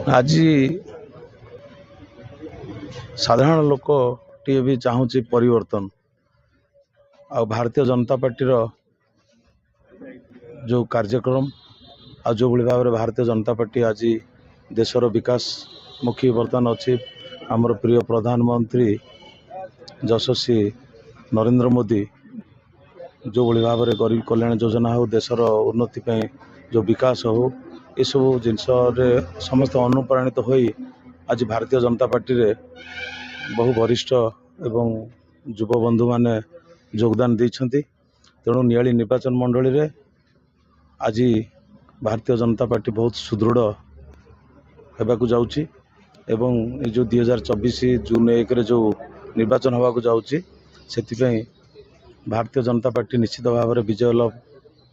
आज साधारण लोक टी भी चाहूँगी परिवर्तन आ भारतीय जनता पार्टी जो कार्यक्रम आ जो भाव में भारतीय जनता पार्टी आज देशर विकास मुखी बर्तमान अच्छी आमर प्रिय प्रधानमंत्री यशस्वी नरेंद्र मोदी जो भाव में गरीब कल्याण योजना हो देशर उन्नति जो विकास हो ये सब जिनस समस्त अनुप्राणित हो आज भारतीय जनता पार्टी रे बहु वरिष्ठ एवं युव बंधु माने योगदान देइछंती। तेणु नियाली निर्वाचन मंडली रे आज भारतीय जनता पार्टी बहुत सुदृढ़ होगाकू जाउची एवं ये जो 2024 जून 1 रे जो निर्वाचन होगाकू जाउची सेतिपई भारतीय जनता पार्टी निश्चित भाव में विजय लाभ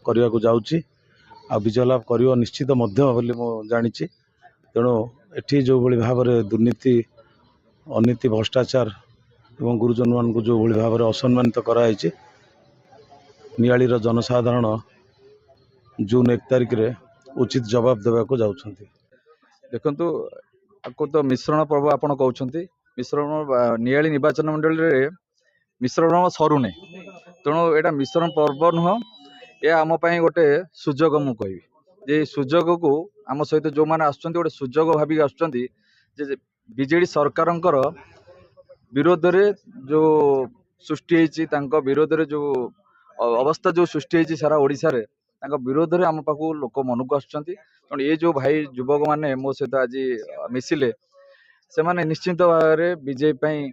करने को जाउची आ विजय लाभ कर निश्चित जानी। तेणु एठी जो भाव में दुर्नीति अनीति भ्रष्टाचार एवं गुरुजन मान को जो भाव में असम्मानित कराई नियाली जनसाधारण जून 1 तारिख रे उचित जवाब देवा को जाउछंती। देखंतु आपको तो मिश्रण पर्व आपण कहउछंती मिश्रण नियाली निर्वाचन मंडल रे मिश्रण सरुने तेणु एटा मिश्रण पर्व नुह ये आम गोटे सुजोग मु कहि जे सुजोग को आम सहित जो मैंने आसुँच गोटे सुजोग भाविक आसुँच बीजेडी सरकार विरोध रे जो सृष्टि विरोध रे जो अवस्था जो सृष्टि सारा ओडिशा रे विरोध रे आम पाखु लोक मन को आसुँच। तेणु ये जो भाई युवक मैंने मो सहित आज मिसिले से माने निश्चित भाव में बीजेपी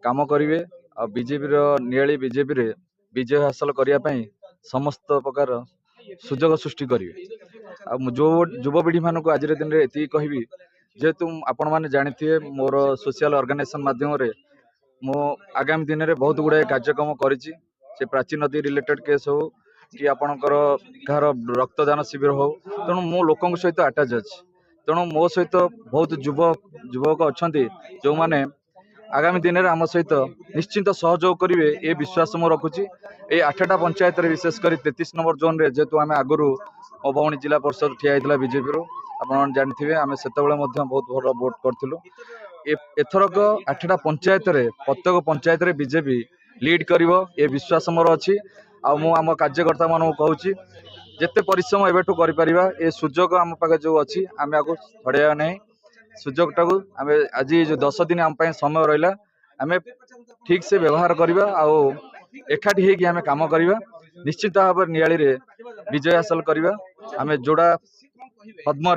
काम करेंगे आ बीजेपी नियाली बीजेपी रे विजय हासिल करने समस्त प्रकार सुजोग सृष्टि करेंगे। जो युवपीढ़ी मान को आज दिन में ये कहबी जेहेतु आपण मैंने जानते मोर सोशल ऑर्गेनाइजेशन माध्यम मो आगामी दिन में बहुत गुड़ाए कार्यक्रम करी प्राची नदी रिलेटेड केस हो कि आपणकर कहार रक्तदान शिविर हो तेणु मो लोकों सहित आटाच अच्छी। तेणु मो सहित बहुत युवक अच्छा जो मैंने आगामी दिन में आम सहित निश्चिंत सहयोग करेंगे ये विश्वास मो रखुची। ये 8टा पंचायत रे विशेषकर 33 नंबर जोन रे जेहेतु आम आगुरी मो भौणी जिला परिषद ठिया होता बीजेपी रू आप जानते आम से बहुत भल भोट करूँ। एथरक 8टा पंचायत रे प्रत्येक पंचायत रे बीजेपी लीड करिवो ये विश्वास मोर अच्छी। आम कार्यकर्ता मान कहूँ जिते परिश्रम एवं कर ये सुजोग आम पाखे जो अच्छी आम आपको छड़ाइबा नहीं सुजोग टाक आम आज जो 10 दिन आम समय रहा आम ठीक से व्यवहार करवा एकाठी होगी आम कम करवा निश्चित भाव नियाली रे विजय हासिल करवा आम जोड़ा पद्म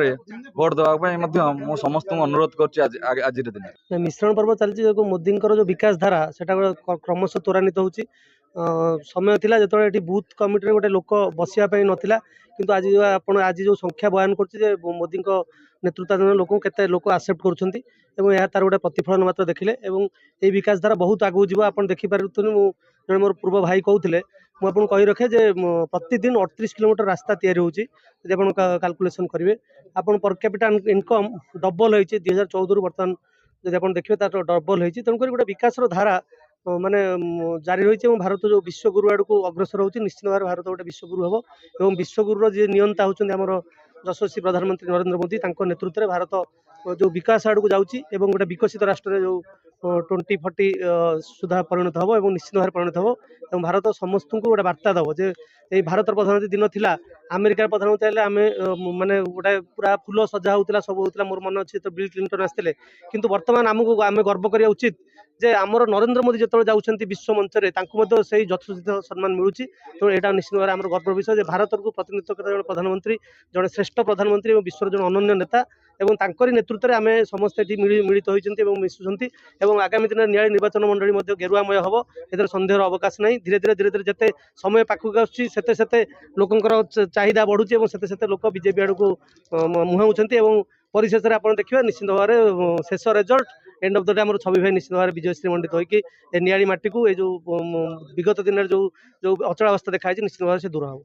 भोट देवाई मु समस्त अनुरोध कर दिन मिश्रण पर्व चलती मोदी जो विकास धारा से क्रमश त्वरान्वित होची समय थिला जतले एठी बूथ कमिटी रे गोटे लोक बसिया पई नथिला किंतु आज आपण आज जो संख्या बयान करछि जे मोदी नेतृत्वाधीन लोक केते लोक एक्सेप्ट करूछंती एवं यह तार गोटे प्रतिफलन मात्र देखिले एवं ये विकास धारा बहुत आगु जीव आपण देखि पारुथुनी मु जने मोर पूर्व भाई कहउथिले मु आपण कहि रखे जे प्रतिदिन 38 किलोमीटर रास्ता तैयारी होची जे आपण कैलकुलेशन करिवे आपण पर कैपिटा इनकम डबल होईची 2014 रु वर्तमान जदि आपण देखिबे तार डबल होईची तन करी गोटे विकास रो धारा माने जारी रही है। भारत जो विश्वगुरु आड़ को अग्रसर होती निश्चित भाव भारत गोटे विश्वगुरु हम और विश्वगुरु जी नियंता होती आम यशस्वी प्रधानमंत्री नरेंद्र मोदी नेतृत्व में भारत जो विकास आड़ को जाऊँगी गोटे विकसित राष्ट्र जो 2040 सुधा परिणत हम और निश्चित भाव परिणत हम भारत समस्त को गोटे वार्ता दब जे ये भारत प्रधानमंत्री दिन थिला अमेरिका प्रधानमंत्री आम माने गोटे पूरा फूल सजा होता सब होता मोर मन अच्छे तो बिल क्लिंटन आसते किंतु वर्तमान आमको आम गर्व करा उचित जे आमर नरेंद्र मोदी जो जाऊँच विश्व मंच से यथोचित सम्मान मिलूँ। तो यहाँ निश्चित भाव में गर्व विषय भारत को प्रतिनिधित्व करता जन प्रधानमंत्री जड़े श्रेष्ठ प्रधानमंत्री और विश्वर जन अनन्य नेता एवं तांकरी नेतृत्व में आम समस्ते मिलित होती मिशुंट और आगामी दिन न्याय निर्वाचन मंडली गेरुआमय हम ए सन्देह अवकाश नहीं। धीरे धीरे धीरे धीरे जिते समय पाखक आते लोकंर चाहिदा बढ़ुची और सेते लोक बीजेपी आड़ को मुहां परिशेष में आप देखिए निश्चित भाव में शेष result end of the day छवि भाई निश्चित भाव में विजय श्री मंडित होगी नियाली माटी को जो विगत दिन जो अचलावस्था देखा निश्चित भाव से दूर हो।